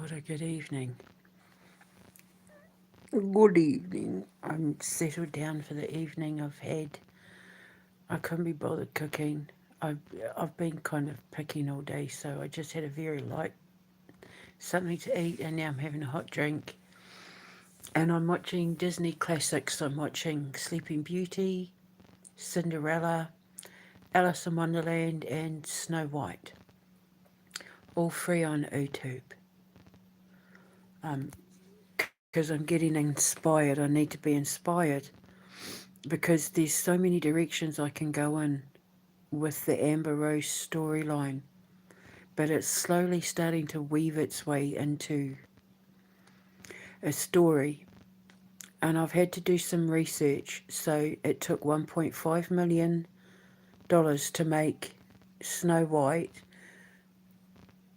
What a good evening. Good evening. I'm settled down for the evening. I couldn't be bothered cooking. I've, I've been kind of picking all day, so I just had a very light something to eat, and now I'm having a hot drink. And I'm watching Disney classics. I'm watching Sleeping Beauty, Cinderella, Alice in Wonderland, and Snow White. All free on YouTube. Um, because I'm getting inspired. I need to be inspired because there's so many directions I can go in with the Amber Rose storyline, but it's slowly starting to weave its way into a story. And I've had to do some research. So it took $1.5 million to make Snow White.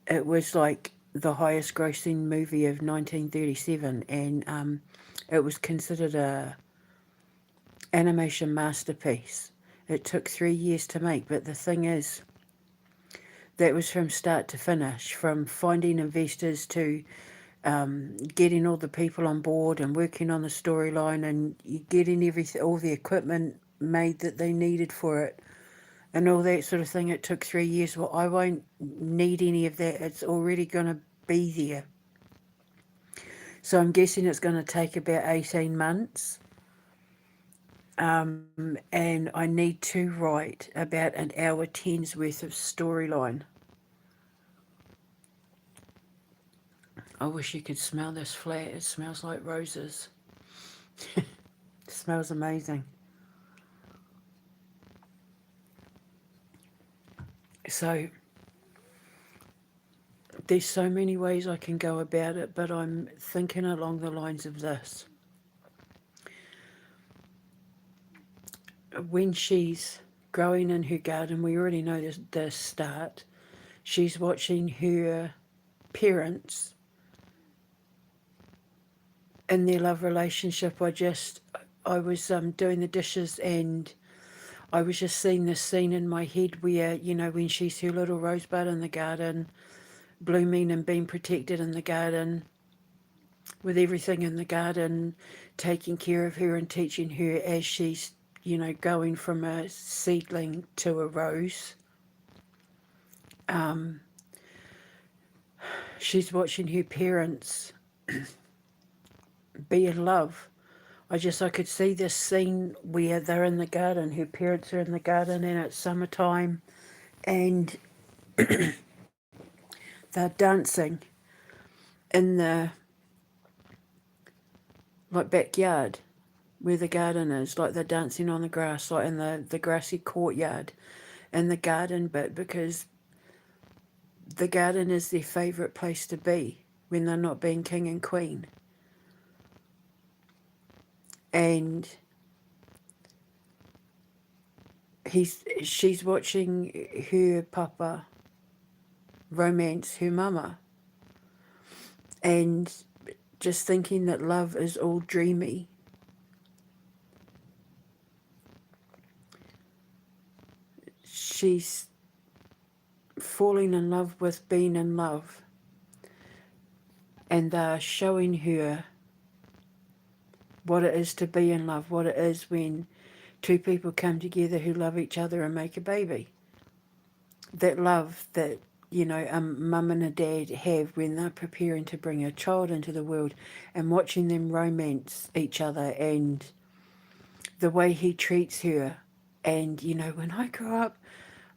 It was like the highest grossing movie of 1937, and it was considered a animation masterpiece. It took 3 years to make, but the thing is, that was from start to finish, from finding investors to getting all the people on board and working on the storyline and getting all the equipment made that they needed for it and all that sort of thing. It took 3 years. Well, I won't need any of that. It's already going to be there. So I'm guessing it's going to take about 18 months. And I need to write about an hour 10's worth of storyline. I wish you could smell this flat. It smells like roses. It smells amazing. So there's so many ways I can go about it, but I'm thinking along the lines of this. When she's growing in her garden, we already know the start. She's watching her parents in their love relationship. I was doing the dishes, and I was just seeing this scene in my head where, when she's her little rosebud in the garden, blooming and being protected in the garden, with everything in the garden, taking care of her and teaching her as she's, going from a seedling to a rose. She's watching her parents be in love. I could see this scene where they're in the garden, her parents are in the garden, and it's summertime, and they're dancing in the backyard where the garden is, like they're dancing on the grass, like in the grassy courtyard in the garden bit, because the garden is their favourite place to be when they're not being king and queen. And she's watching her papa romance her mama, and just thinking that love is all dreamy. She's falling in love with being in love, and they're showing her what it is to be in love, what it is when two people come together who love each other and make a baby. That love that, mum and a dad have when they're preparing to bring a child into the world, and watching them romance each other, and the way he treats her. And, when I grow up,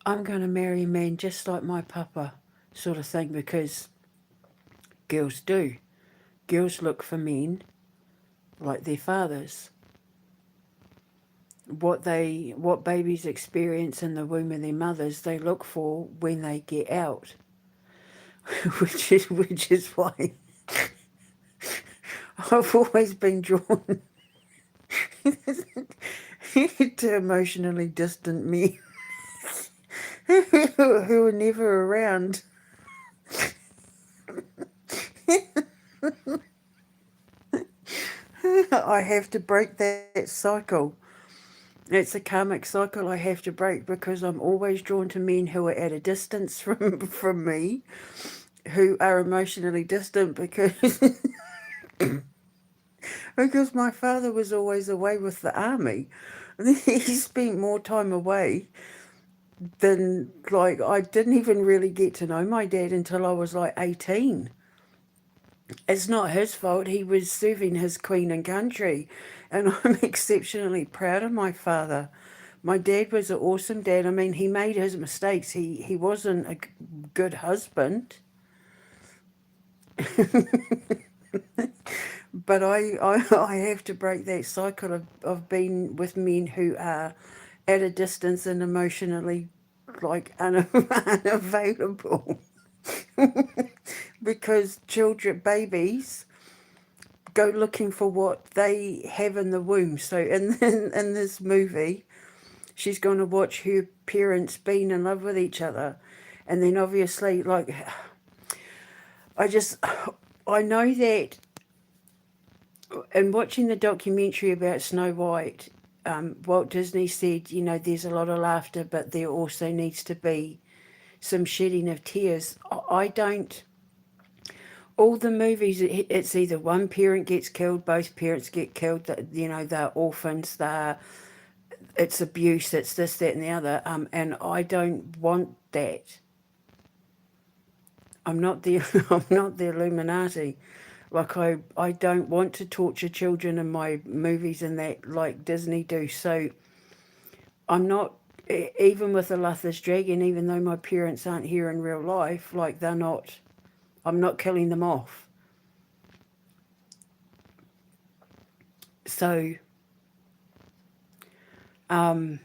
I'm going to marry a man just like my papa, sort of thing, because girls do. Girls look for men like their fathers. What babies experience in the womb of their mothers, they look for when they get out, which is why I've always been drawn to emotionally distant men who are never around. I have to break that cycle. It's a karmic cycle I have to break, because I'm always drawn to men who are at a distance from me, who are emotionally distant because because my father was always away with the army. He spent more time away than, like, I didn't even really get to know my dad until I was like 18. It's not his fault. He was serving his queen and country, and I'm exceptionally proud of my father. My dad was an awesome dad. I mean, he made his mistakes. He wasn't a good husband, but I have to break that cycle of being with men who are at a distance and emotionally, like, unavailable. Because children, babies, go looking for what they have in the womb. So in this movie, she's going to watch her parents being in love with each other, and then obviously, like, I just I know that in watching the documentary about Snow White, Walt Disney said, you know, there's a lot of laughter, but there also needs to be some shedding of tears. I don't. All the movies, it's either one parent gets killed, both parents get killed. You know, they're orphans. It's abuse. It's this, that, and the other. And I don't want that. I'm not the I'm not the Illuminati. Like, I don't want to torture children in my movies and that, like Disney do. So I'm not, even with the Luthor's Dragon, even though my parents aren't here in real life, like, they're not, I'm not killing them off. So um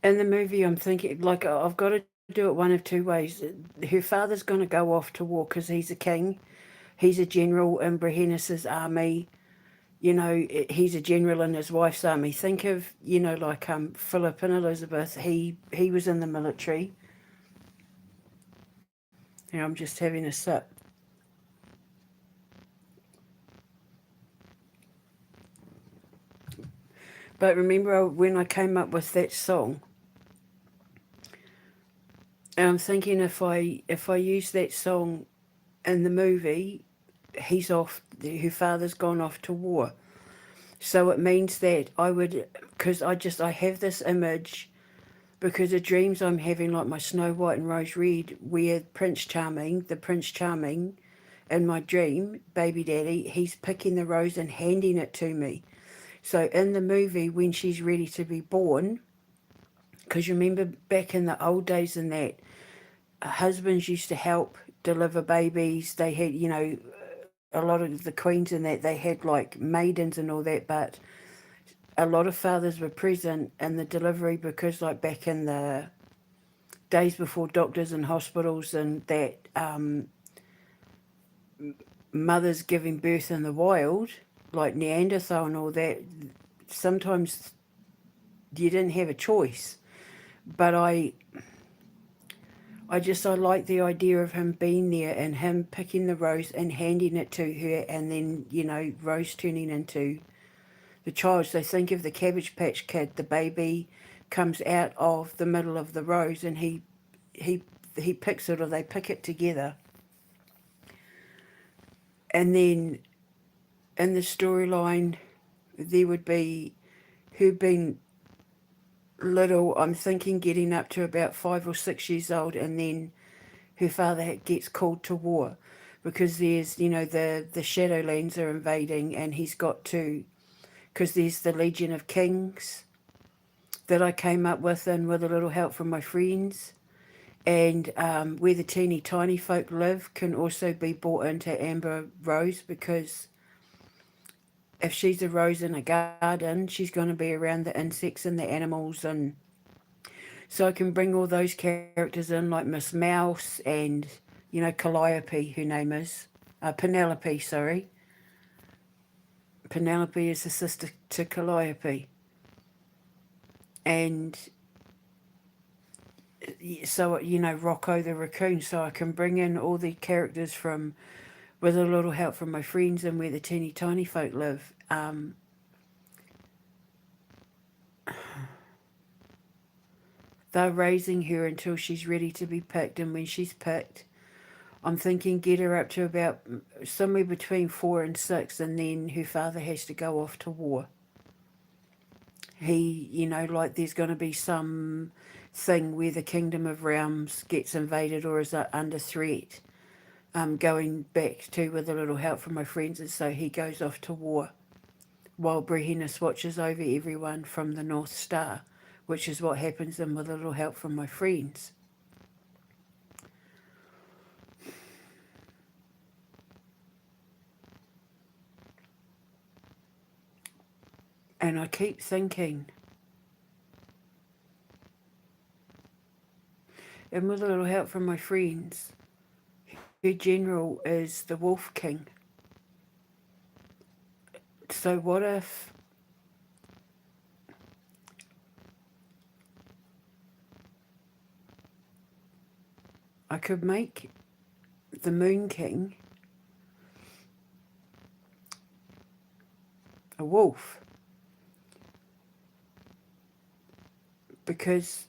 in the movie, I'm thinking, like, I've got to do it one of two ways. Her father's going to go off to war because he's a king. He's a general in Brehennus's army. You know, he's a general in his wife's army. Think of, you know, like Philip and Elizabeth. He was in the military. You know, I'm just having a sip. But remember when I came up with that song, and I'm thinking if I use that song in the movie, he's off. Her father's gone off to war. So it means that I would, because I have this image, because of dreams I'm having, like my Snow White and Rose Red, where the Prince Charming, in my dream, baby daddy, he's picking the rose and handing it to me. So in the movie, when she's ready to be born, because you remember back in the old days and that, husbands used to help deliver babies. They had, you know, a lot of the queens and that, they had like maidens and all that, but a lot of fathers were present in the delivery because, like, back in the days before doctors and hospitals and that, mothers giving birth in the wild, like Neanderthal and all that, sometimes you didn't have a choice. But I like the idea of him being there and him picking the rose and handing it to her, and then, you know, Rose turning into the child. So think of the Cabbage Patch Kid. The baby comes out of the middle of the rose, and he he picks it, or they pick it together. And then in the storyline, there would be her being little. I'm thinking getting up to about 5 or 6 years old, and then her father gets called to war because there's, you know, the Shadowlands are invading, and he's got to, because there's the Legion of Kings that I came up with, and with a little help from my friends. And where the teeny tiny folk live can also be brought into Amber Rose, because if she's a rose in a garden, she's going to be around the insects and the animals. And so I can bring all those characters in, like Miss Mouse and, you know, Calliope, her name is. Penelope, sorry. Penelope is the sister to Calliope. And so, you know, Rocco the raccoon. So I can bring in all the characters from, with a little help from my friends, and where the teeny tiny folk live. They're raising her until she's ready to be picked, and when she's picked, I'm thinking get her up to about somewhere between 4 and 6, and then her father has to go off to war. He, like there's going to be some thing where the Kingdom of Realms gets invaded or is under threat. Going back to with a little help from my friends, and so he goes off to war while Brehenius watches over everyone from the North Star, which is what happens then with a little help from my friends. And I keep thinking, and with a little help from my friends, her general is the Wolf King. So what if I could make the Moon King a wolf? Because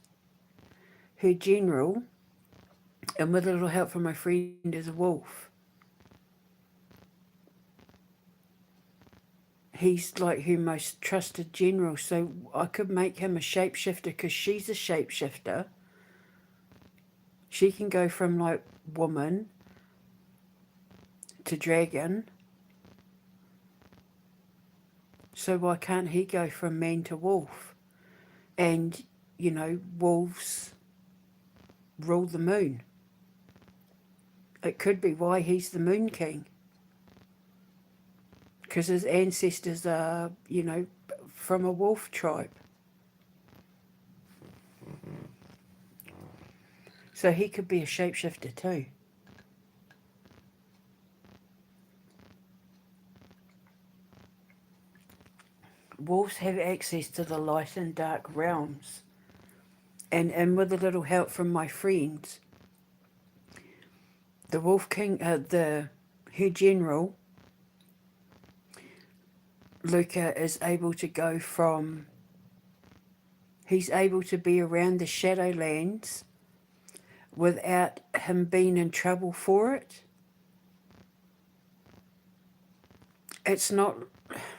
her general, and with a little help from my friend, is a wolf. He's like her most trusted general, so I could make him a shapeshifter because she's a shapeshifter. She can go from like woman to dragon. So why can't he go from man to wolf? And, wolves rule the moon. It could be why he's the Moon King. Because his ancestors are, from a wolf tribe. So he could be a shapeshifter too. Wolves have access to the light and dark realms. And with a little help from my friends, the Wolf King, her general, Luca, is able to go from... He's able to be around the Shadowlands without him being in trouble for it. It's not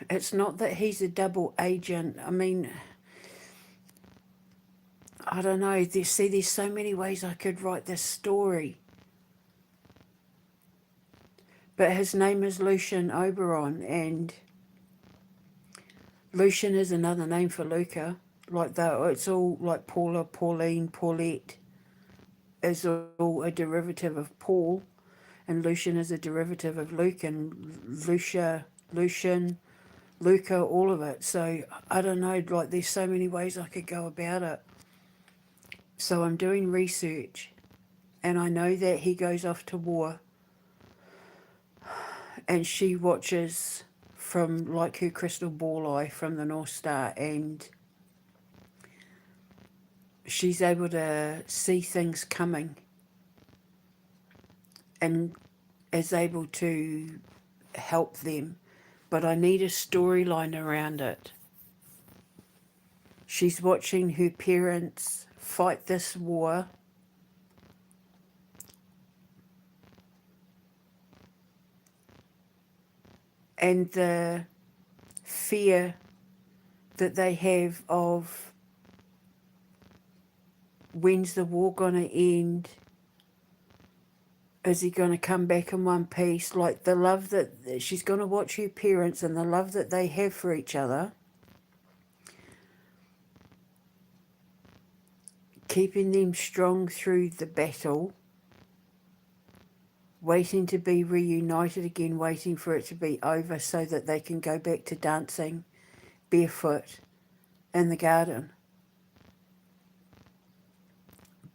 that he's a double agent. I mean, I don't know. There's so many ways I could write this story. But his name is Lucien Oberon, and Lucien is another name for Luca. Like it's all like Paula, Pauline, Paulette is all a derivative of Paul, and Lucien is a derivative of Luke, and Lucien, Luca, all of it. So I don't know, like there's so many ways I could go about it. So I'm doing research, and I know that he goes off to war, and she watches from like her crystal ball eye from the North Star, and she's able to see things coming and is able to help them. But I need a storyline around it. She's watching her parents fight this war, and the fear that they have of when's the war going to end? Is he going to come back in one piece? Like the love that she's going to watch her parents and the love that they have for each other, keeping them strong through the battle, waiting to be reunited again, waiting for it to be over so that they can go back to dancing barefoot in the garden.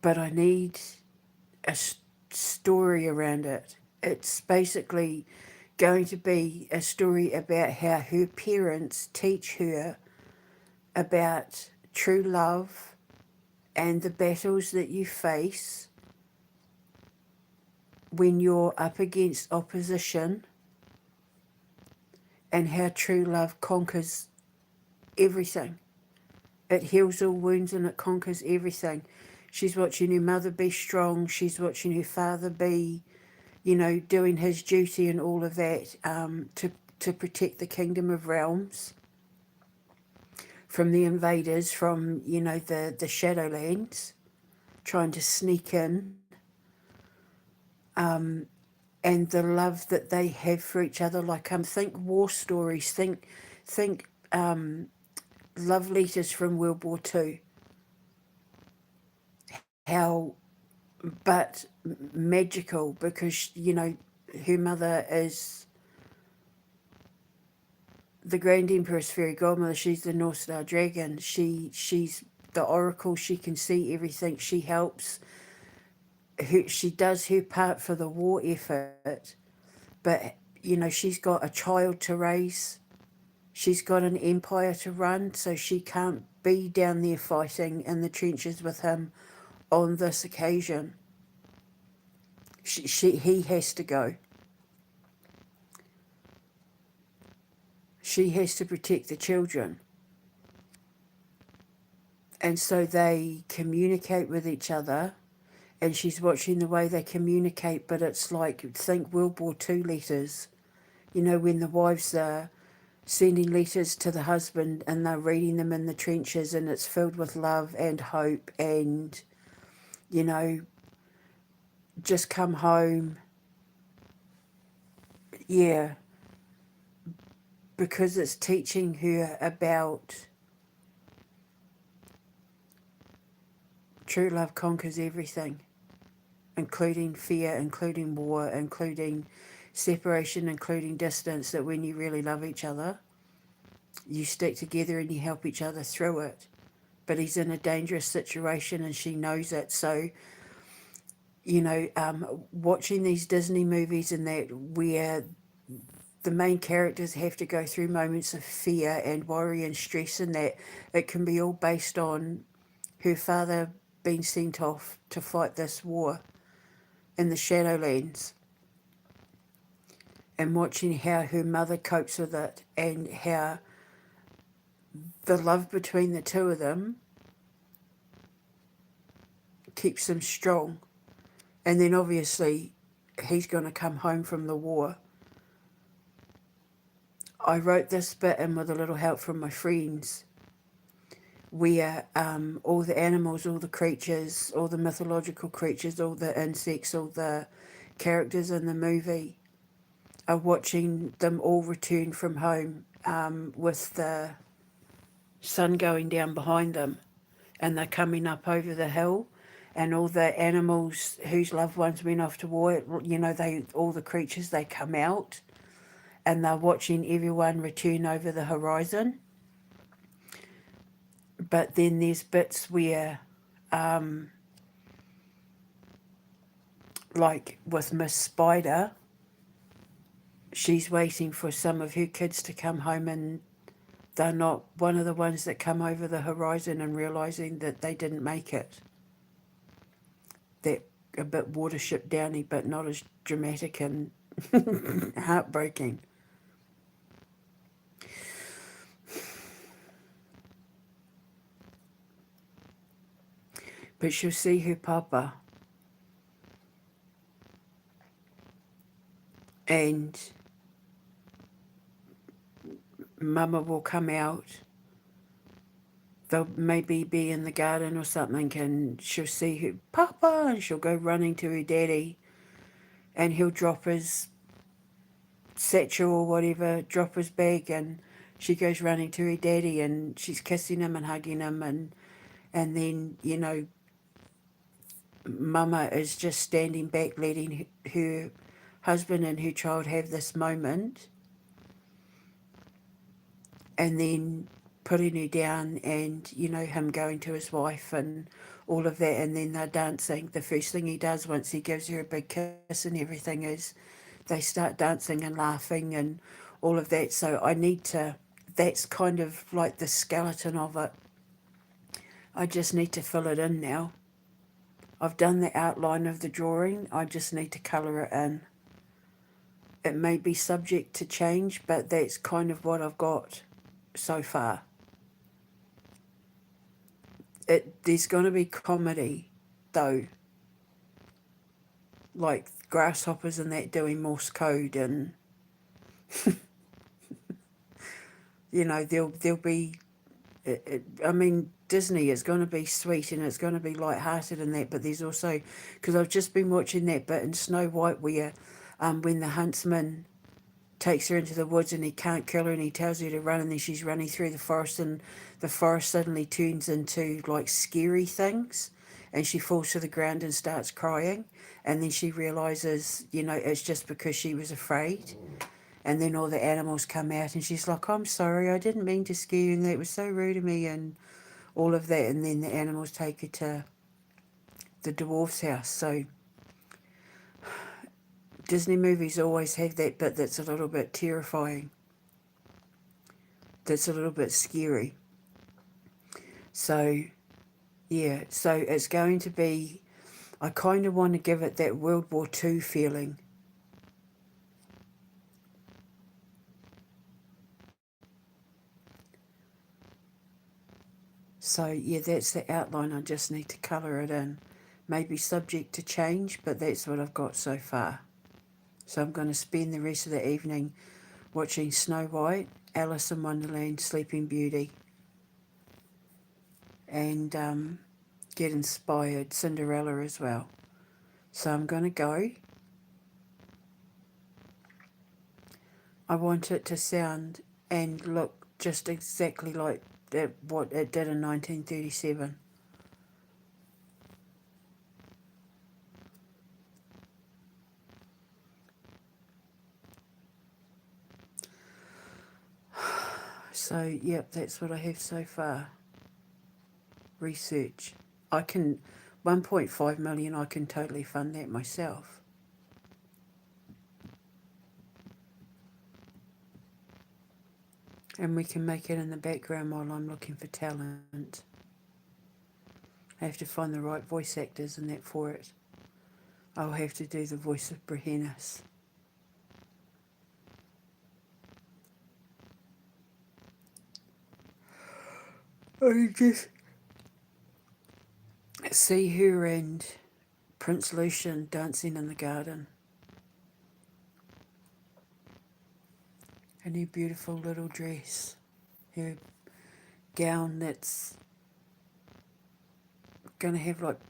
But I need a story around it. It's basically going to be a story about how her parents teach her about true love and the battles that you face when you're up against opposition, and how true love conquers everything. It heals all wounds and it conquers everything. She's watching her mother be strong. She's watching her father be, doing his duty and all of that, to protect the Kingdom of Realms from the invaders, from, the Shadowlands, trying to sneak in. And the love that they have for each other. Like, think war stories, think love letters from World War Two. How, but magical, because her mother is the Grand Empress Fairy Godmother. She's the North Star Dragon. She's the Oracle. She can see everything. She helps. She does her part for the war effort, but she's got a child to raise. She's got an empire to run, so she can't be down there fighting in the trenches with him on this occasion. He has to go. She has to protect the children. And so they communicate with each other, and she's watching the way they communicate, but it's like, think World War II letters. When the wives are sending letters to the husband and they're reading them in the trenches, and it's filled with love and hope and, just come home. Yeah. Because it's teaching her about true love conquers everything, including fear, including war, including separation, including distance, that when you really love each other, you stick together and you help each other through it. But he's in a dangerous situation and she knows it. So, watching these Disney movies and that, where the main characters have to go through moments of fear and worry and stress, and that it can be all based on her father being sent off to fight this war in the Shadowlands, and watching how her mother copes with it, and how the love between the two of them keeps them strong. And then obviously he's going to come home from the war. I wrote this bit in with a little help from my friends, where all the animals, all the creatures, all the mythological creatures, all the insects, all the characters in the movie are watching them all return from home, with the sun going down behind them, and they're coming up over the hill, and all the animals whose loved ones went off to war, all the creatures, they come out, and they're watching everyone return over the horizon. But then there's bits where, like with Miss Spider, she's waiting for some of her kids to come home, and they're not one of the ones that come over the horizon, and realising that they didn't make it. That a bit Watership Downy, but not as dramatic and heartbreaking. But she'll see her papa, and mama will come out. They'll maybe be in the garden or something, and she'll see her papa, and she'll go running to her daddy, and he'll drop his satchel or whatever, drop his bag, and she goes running to her daddy, and she's kissing him and hugging him, and then mama is just standing back, letting her husband and her child have this moment, and then putting her down, and him going to his wife and all of that, and then they're dancing. The first thing he does once he gives her a big kiss and everything is they start dancing and laughing and all of that. So that's kind of like the skeleton of it. I just need to fill it in now. I've done the outline of the drawing, I just need to colour it in. It may be subject to change, but that's kind of what I've got so far. there's going to be comedy, though, like grasshoppers and that doing Morse code, and there'll be. I mean, Disney is going to be sweet and it's going to be light-hearted and that, but there's also, because I've just been watching that bit in Snow White where, when the huntsman takes her into the woods and he can't kill her and he tells her to run, and then she's running through the forest and the forest suddenly turns into like scary things and she falls to the ground and starts crying, and then she realizes it's just because she was afraid, and then all the animals come out and she's like, I'm sorry, I didn't mean to scare you and that was so rude of me and all of that, and then the animals take her to the dwarf's house. So Disney movies always have that bit that's a little bit terrifying, that's a little bit scary. So, yeah, so it's going to be, I kind of want to give it that World War II feeling. So, yeah, that's the outline. I just need to colour it in. Maybe subject to change, but that's what I've got so far. So I'm going to spend the rest of the evening watching Snow White, Alice in Wonderland, Sleeping Beauty, and get inspired, Cinderella as well. So I'm going to go. I want it to sound and look just exactly like what it did in 1937. So, yep, that's what I have so far. Research. I can, 1.5 million, I can totally fund that myself. And we can make it in the background while I'm looking for talent. I have to find the right voice actors and that for it. I'll have to do the voice of Brehennis. I just see her and Prince Lucian dancing in the garden. In her beautiful little dress. Her gown that's going to have like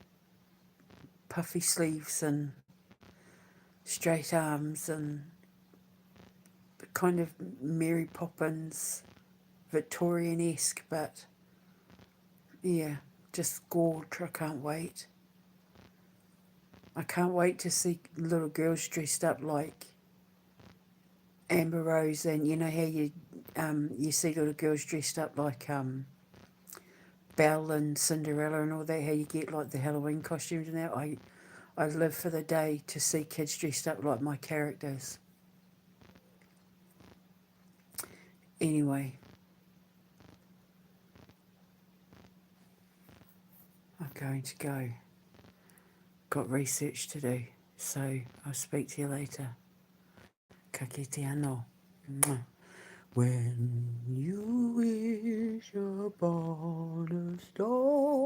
puffy sleeves and straight arms and kind of Mary Poppins, Victorian-esque, but yeah, just gorge. I can't wait. I can't wait to see little girls dressed up like Amber Rose, and you know how you see little girls dressed up like Belle and Cinderella and all that, how you get like the Halloween costumes and that. I live for the day to see kids dressed up like my characters. Anyway, I'm going to go. Got research to do, so I'll speak to you later. Ka kite anō. When you wish upon a star.